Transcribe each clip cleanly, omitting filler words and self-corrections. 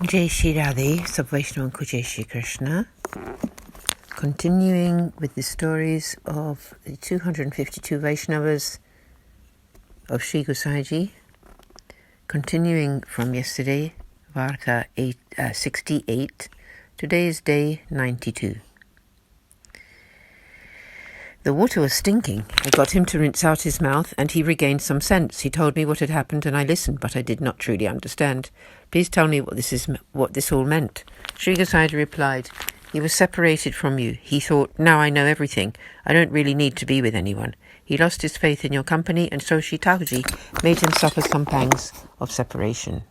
Jai Shri Radhe, Sub Vaishnav ko Jai Shri Krishna. Continuing with the stories of the 252 Vaishnavas of Sri Gosaiji. Continuing from yesterday, Varta 68. Today is day 92. The water was stinking. I got him to rinse out his mouth, and he regained some sense. He told me what had happened, and I listened, but I did not truly understand. Please tell me what this all meant. Sri Gosaiji replied, he was separated from you. He thought, now I know everything. I don't really need to be with anyone. He lost his faith in your company, and so Sri Thakurji made him suffer some pangs of separation.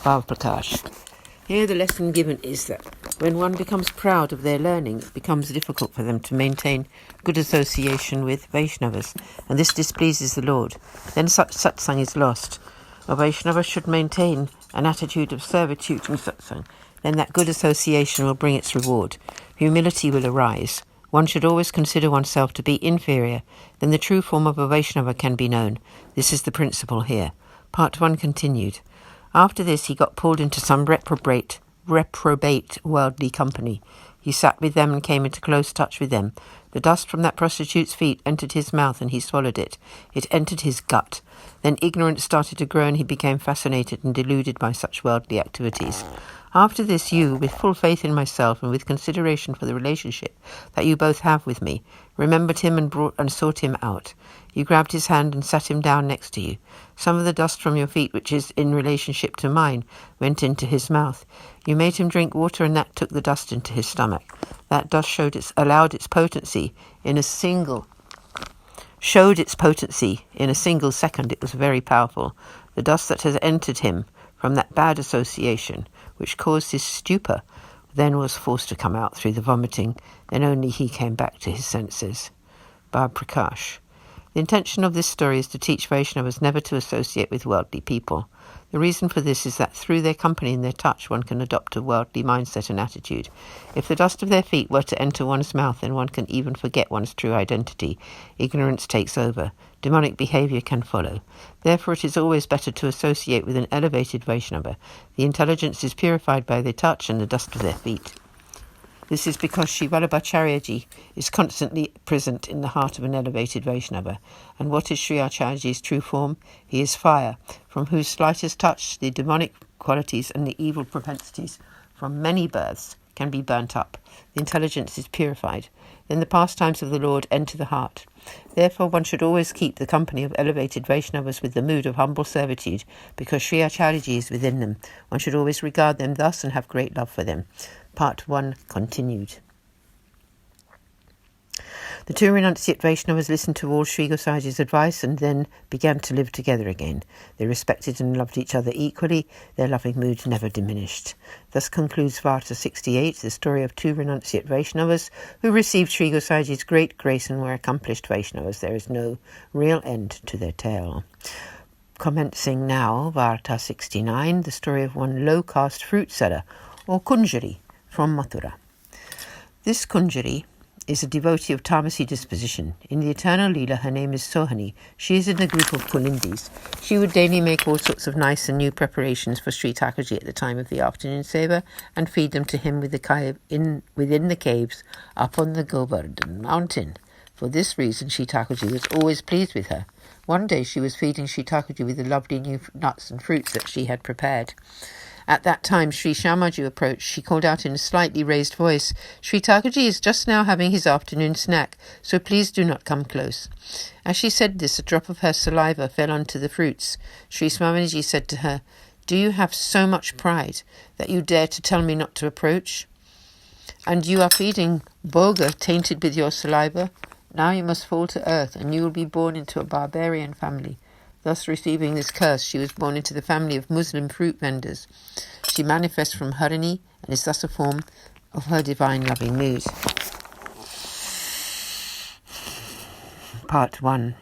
Bhav Prakash. Here the lesson given is that when one becomes proud of their learning, it becomes difficult for them to maintain good association with Vaishnavas, and this displeases the Lord. Then such satsang is lost. A Vaishnava should maintain an attitude of servitude in satsang. Then that good association will bring its reward. Humility will arise. One should always consider oneself to be inferior. Then the true form of a Vaishnava can be known. This is the principle here. Part 1 continued. After this, he got pulled into some reprobate worldly company. He sat with them and came into close touch with them. The dust from that prostitute's feet entered his mouth and he swallowed it. It entered his gut. Then ignorance started to grow and he became fascinated and deluded by such worldly activities. After this, you, with full faith in myself and with consideration for the relationship that you both have with me, remembered him and sought him out. You grabbed his hand and sat him down next to you. Some of the dust from your feet, which is in relationship to mine, went into his mouth. You made him drink water, and that took the dust into his stomach. That dust allowed its potency in a single second. It was very powerful. The dust that has entered him from that bad association, which caused his stupor, then was forced to come out through the vomiting. Then only he came back to his senses. Bhav Prakash. The intention of this story is to teach Vaishnavas never to associate with worldly people. The reason for this is that through their company and their touch one can adopt a worldly mindset and attitude. If the dust of their feet were to enter one's mouth, then one can even forget one's true identity. Ignorance takes over. Demonic behavior can follow. Therefore it is always better to associate with an elevated Vaishnava. The intelligence is purified by their touch and the dust of their feet. This is because Sri Vallabhacharyaji is constantly present in the heart of an elevated Vaishnava. And what is Sri Acharyaji's true form? He is fire, from whose slightest touch the demonic qualities and the evil propensities from many births can be burnt up. The intelligence is purified. Then the pastimes of the Lord enter the heart. Therefore one should always keep the company of elevated Vaishnavas with the mood of humble servitude, because Sri Acharyaji is within them. One should always regard them thus and have great love for them. Part 1 continued. The two renunciate Vaishnavas listened to all Sri Gosaji's advice and then began to live together again. They respected and loved each other equally. Their loving mood never diminished. Thus concludes Varta 68, the story of two renunciate Vaishnavas who received Sri Gosaji's great grace and were accomplished Vaishnavas. There is no real end to their tale. Commencing now, Varta 69, the story of one low-caste fruit seller, or Kunjari, from Mathura. This Kunjari is a devotee of Tamasi disposition. In the eternal Leela, her name is Sohani. She is in a group of Kulindis. She would daily make all sorts of nice and new preparations for Sri Thakurji at the time of the afternoon seva and feed them to him within the caves up on the Govardhan mountain. For this reason, Sri Thakurji was always pleased with her. One day she was feeding Sri Thakurji with the lovely new nuts and fruits that she had prepared. At that time, Sri Shamaju approached. She called out in a slightly raised voice, Sri Thakurji is just now having his afternoon snack, so please do not come close. As she said this, a drop of her saliva fell onto the fruits. Sri Swamiji said to her, do you have so much pride that you dare to tell me not to approach? And you are feeding boga tainted with your saliva? Now you must fall to earth, and you will be born into a barbarian family. Thus receiving this curse, she was born into the family of Muslim fruit vendors. She manifests from Harini and is thus a form of her divine loving mood. Part 1.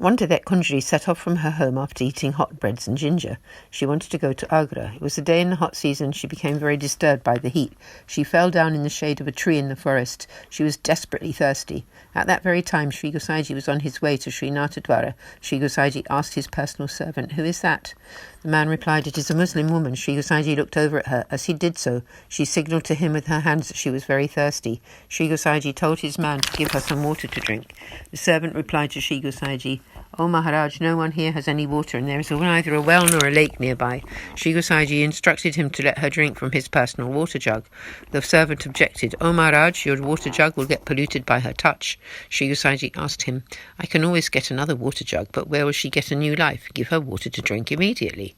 One day that Kunjari set off from her home after eating hot breads and ginger. She wanted to go to Agra. It was a day in the hot season. She became very disturbed by the heat. She fell down in the shade of a tree in the forest. She was desperately thirsty. At that very time, Sri Gosaiji was on his way to Srinatadwara. Sri Gosaiji asked his personal servant, "Who is that?" The man replied, "It is a Muslim woman." Sri Gosaiji looked over at her. As he did so, she signalled to him with her hands that she was very thirsty. Sri Gosaiji told his man to give her some water to drink. The servant replied to Sri Gosaiji, "O Maharaj, no one here has any water, and there is neither a well nor a lake nearby." Sri Gosaiji instructed him to let her drink from his personal water jug. The servant objected. "O Maharaj, your water jug will get polluted by her touch." Sri Gosaiji asked him, "I can always get another water jug, but where will she get a new life? Give her water to drink immediately."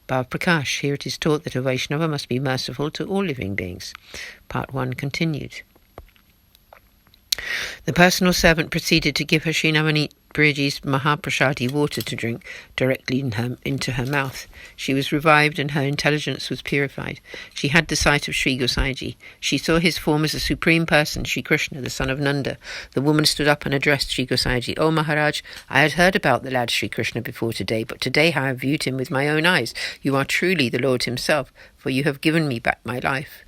Bhav Prakash, here it is taught that a Vaishnava must be merciful to all living beings. Part 1 continued. The personal servant proceeded to give her Sri Navneet Bhuriji's Mahaprasadi water to drink directly into her mouth. She was revived and her intelligence was purified. She had the sight of Sri Gosaiji. She saw his form as a supreme person, Sri Krishna, the son of Nanda. The woman stood up and addressed Sri Gosaiji. "O Maharaj, I had heard about the lad Sri Krishna before today, but today I have viewed him with my own eyes. You are truly the Lord himself, for you have given me back my life."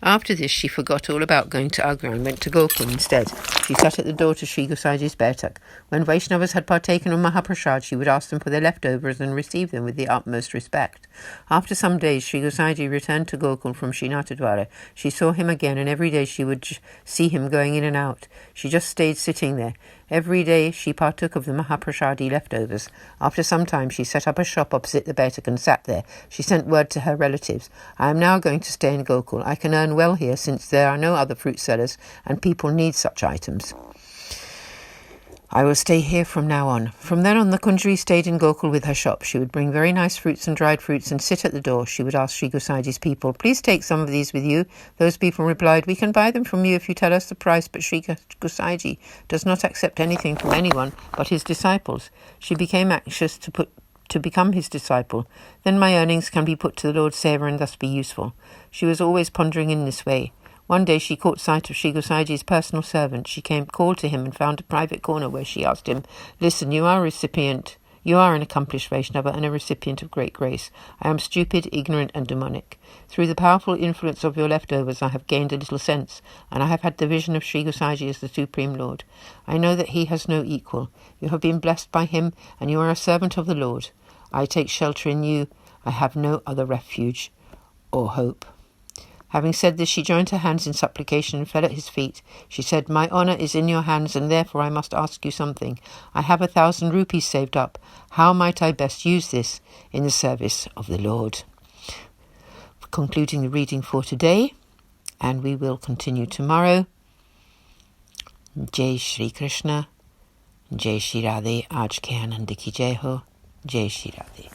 After this, she forgot all about going to Agra and went to Gokul instead. She sat at the door to Sri Gosaiji's Baitak. When Vaishnavas had partaken of Mahaprasad, she would ask them for their leftovers and receive them with the utmost respect. After some days, Sri Gosaiji returned to Gokul from Srinatadwara. She saw him again, and every day she would see him going in and out. She just stayed sitting there. Every day she partook of the Mahaprasadi leftovers. After some time, she set up a shop opposite the Baitak and sat there. She sent word to her relatives, "I am now going to stay in Gokul. I can earn well here since there are no other fruit sellers and people need such items. I will stay here from now on." From then on, the Kunjari stayed in Gokul with her shop. She would bring very nice fruits and dried fruits and sit at the door. She would ask Sri Gosaiji's people, "Please take some of these with you." Those people replied, "We can buy them from you if you tell us the price," but Sri Gosaiji does not accept anything from anyone but his disciples. She became anxious to become his disciple. "Then my earnings can be put to the Lord's Seva and thus be useful." She was always pondering in this way. One day she caught sight of Sri Gosaiji's personal servant. She called to him and found a private corner where she asked him, "Listen, you are an accomplished Vaishnava and a recipient of great grace. I am stupid, ignorant and demonic. Through the powerful influence of your leftovers I have gained a little sense, and I have had the vision of Sri Gosaiji as the Supreme Lord. I know that he has no equal. You have been blessed by him, and you are a servant of the Lord. I take shelter in you. I have no other refuge or hope." Having said this, she joined her hands in supplication and fell at his feet. She said, "My honour is in your hands, and therefore I must ask you something. I have 1,000 rupees saved up. How might I best use this in the service of the Lord?" Concluding the reading for today, and we will continue tomorrow. Jai Shri Krishna, Jai Shri Radhe, Aaj ke Aanand ki Jai ho, Jai Shri Radhe.